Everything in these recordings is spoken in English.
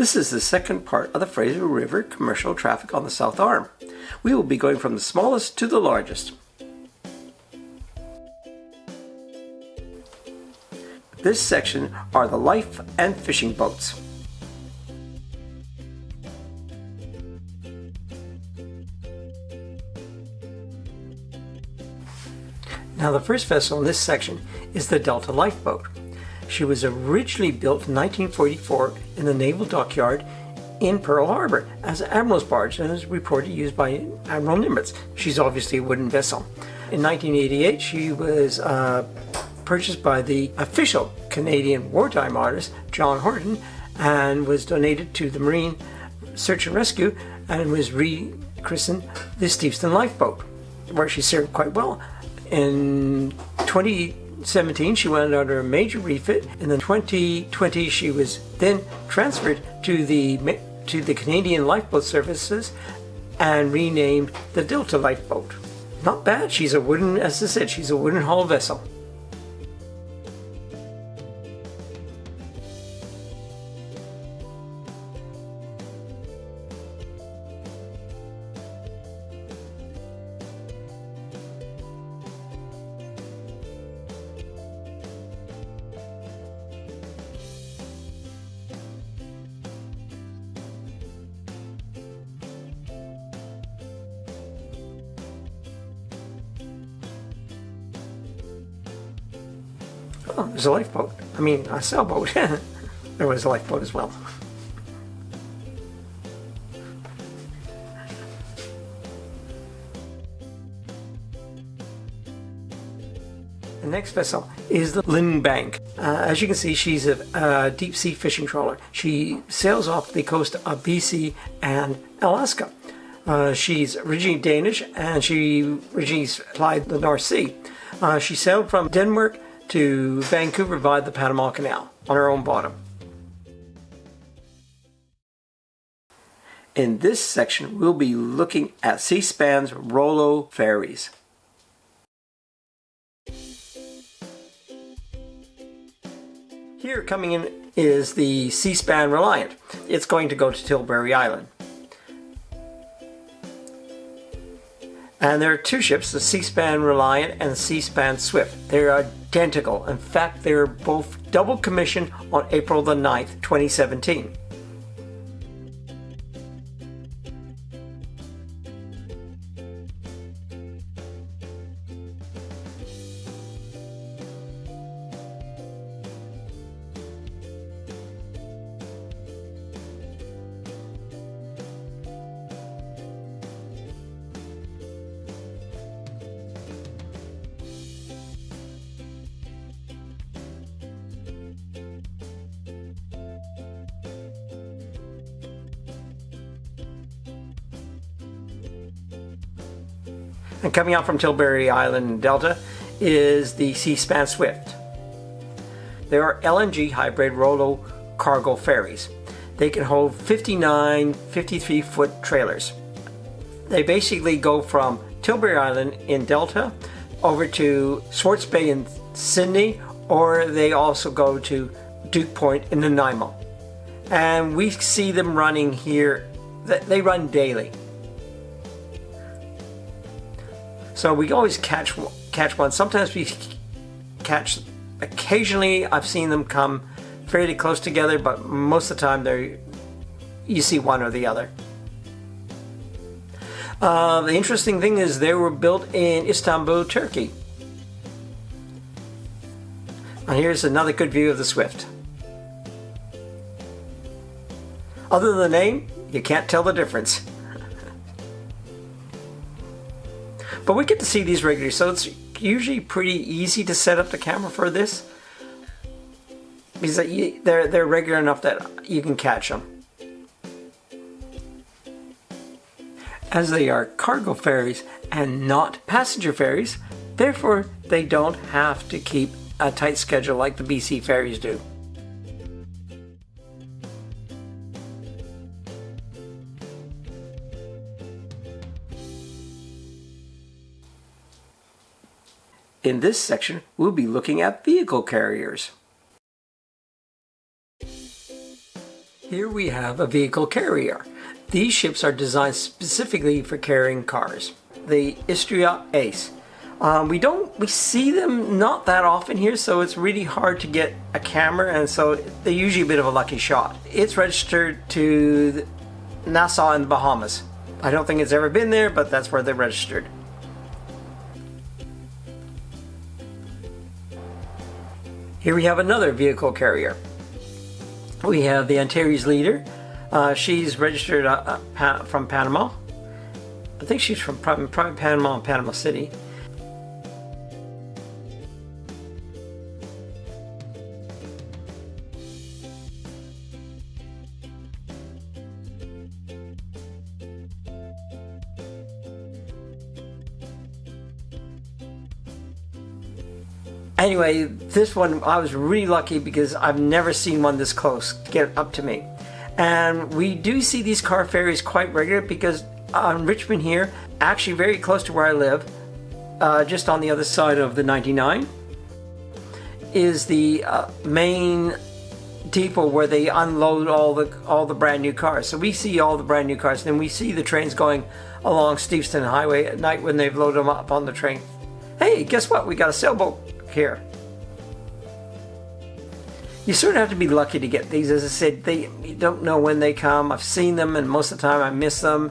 This is the second part of the Fraser River commercial traffic on the South Arm. We will be going from the smallest to the largest. This section are the life and fishing boats. Now the first vessel in this section is the Delta Lifeboat. She was originally built in 1944 in the Naval Dockyard in Pearl Harbor as an admiral's barge and is reported used by Admiral Nimitz. She's obviously a wooden vessel. In 1988 she was purchased by the official Canadian wartime artist John Horton and was donated to the Marine Search and Rescue and was rechristened the Steveston Lifeboat, where she served quite well. In 2017 she went under a major refit. In the 2020 she was then transferred to the Canadian Lifeboat Services and renamed the Delta Lifeboat. Not bad. She's a wooden, as I said, she's a wooden hull vessel. Oh, there's a lifeboat. I mean, a sailboat. There was a lifeboat as well. The next vessel is the Lindbank. As you can see, she's a deep sea fishing trawler. She sails off the coast of BC and Alaska. She's originally Danish and she originally plied the North Sea. She sailed from Denmark to Vancouver via the Panama Canal on her own bottom. In this section, we'll be looking at Seaspan's Rolo ferries. Here coming in is the Seaspan Reliant. It's going to go to Tilbury Island. And there are two ships, the Seaspan Reliant and the Seaspan Swift. They're identical. In fact, they're both double commissioned on April the 9th, 2017. And coming out from Tilbury Island Delta is the Seaspan Swift. They are LNG hybrid Rolo cargo ferries. They can hold 59 53-foot trailers. They basically go from Tilbury Island in Delta over to Swartz Bay in Sydney, or they also go to Duke Point in Nanaimo. And we see them running here. They run daily. So we always catch one. Sometimes we catch, occasionally I've seen them come fairly close together, but most of the time you see one or the other. The interesting thing is they were built in Istanbul, Turkey. And here's another good view of the Swift. Other than the name, you can't tell the difference. But we get to see these regularly, so it's usually pretty easy to set up the camera for this, because they're regular enough that you can catch them. As they are cargo ferries and not passenger ferries, therefore they don't have to keep a tight schedule like the BC ferries do. In this section, we'll be looking at vehicle carriers. Here we have a vehicle carrier. These ships are designed specifically for carrying cars. The Istria Ace. We see them not that often here, so it's really hard to get a camera, and so they're usually a bit of a lucky shot. It's registered to Nassau in the Bahamas. I don't think it's ever been there, but that's where they're registered. Here we have another vehicle carrier. We have the Antares Leader. She's registered from Panama. I think she's from probably Panama and Panama City. Anyway, this one I was really lucky because I've never seen one this close get up to me. And we do see these car ferries quite regular because on Richmond here, actually very close to where I live, just on the other side of the 99, is the main depot where they unload all the brand new cars. So we see all the brand new cars, and then we see the trains going along Steveston Highway at night when they've loaded them up on the train. Hey, guess what? We got a sailboat here. You sort of have to be lucky to get these. As I said, you don't know when they come. I've seen them, and most of the time I miss them.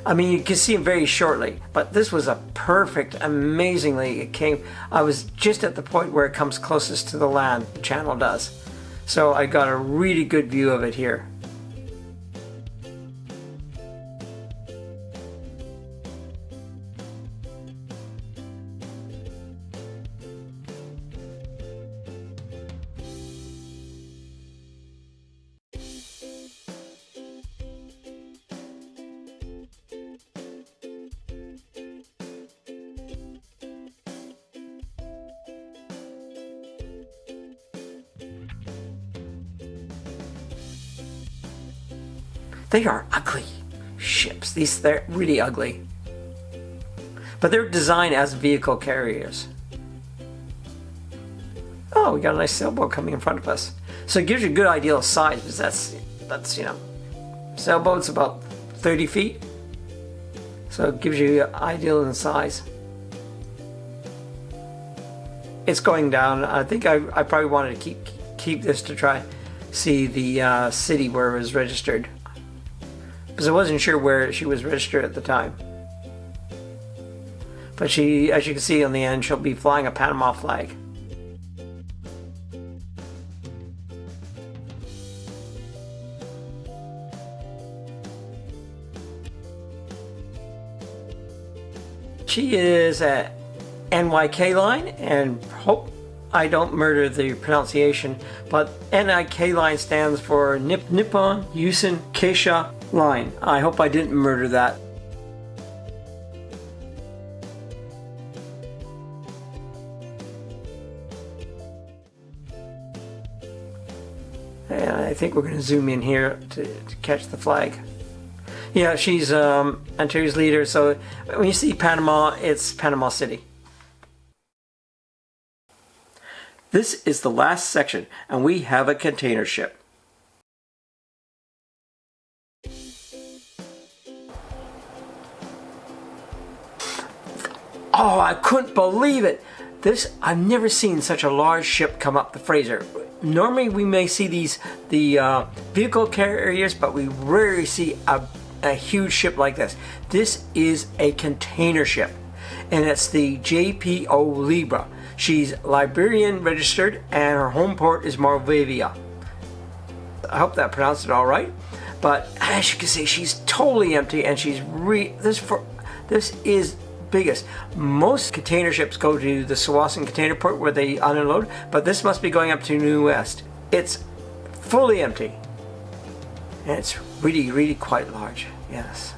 I mean, you can see them very shortly, but this was a perfect, amazingly, it came. I was just at the point where it comes closest to the land, the channel does. So I got a really good view of it here. They are ugly ships. They're really ugly. But they're designed as vehicle carriers. Oh, we got a nice sailboat coming in front of us. So it gives you a good idea of size, because that's sailboat's about 30 feet. So it gives you an idea in size. It's going down. I think I probably wanted to keep this to try see the city where it was registered, because I wasn't sure where she was registered at the time. But she, as you can see on the end, she'll be flying a Panama flag. She is a NYK line, and hope I don't murder the pronunciation, but NYK line stands for Nippon Yusen Keisha Line. I hope I didn't murder that. And I think we're going to zoom in here to catch the flag. Yeah, she's Antares Leader, so when you see Panama, it's Panama City. This is the last section, and we have a container ship. Oh, I couldn't believe it! I've never seen such a large ship come up the Fraser. Normally we may see the vehicle carriers, but we rarely see a huge ship like this. This is a container ship, and it's the JPO Libra. She's Liberian registered, and her home port is Moldavia. I hope that pronounced it all right. But as you can see, she's totally empty, and she's this is biggest. Most container ships go to the Sawasan container port where they unload, but this must be going up to New West. It's fully empty, and it's really quite large. Yes,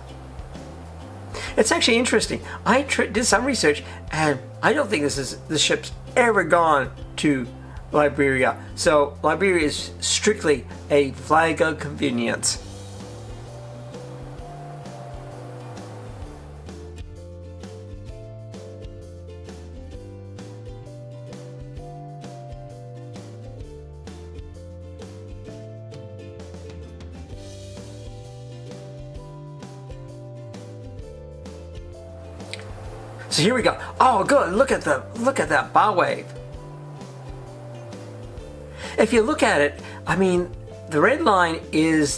it's actually interesting. I did some research, and I don't think this ship's ever gone to Liberia. So Liberia is strictly a flag of convenience. So here we go. Oh, good. Look at that bow wave. If you look at it, I mean, the red line is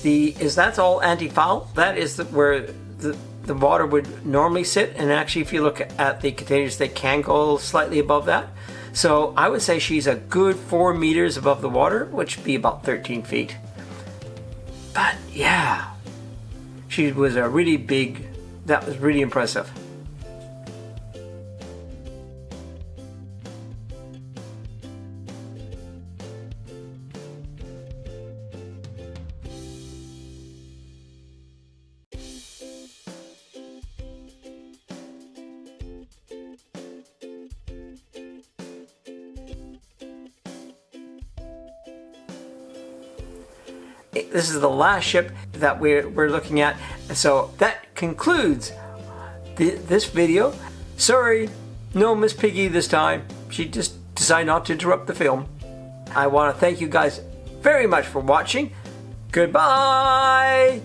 that's all anti-foul. That is where the water would normally sit. And actually, if you look at the containers, they can go slightly above that. So I would say she's a good 4 meters above the water, which would be about 13 feet. But yeah, she was a really big, that was really impressive. This is the last ship that we're looking at. So that concludes this video. Sorry, no Miss Piggy this time. She just decided not to interrupt the film. I want to thank you guys very much for watching. Goodbye!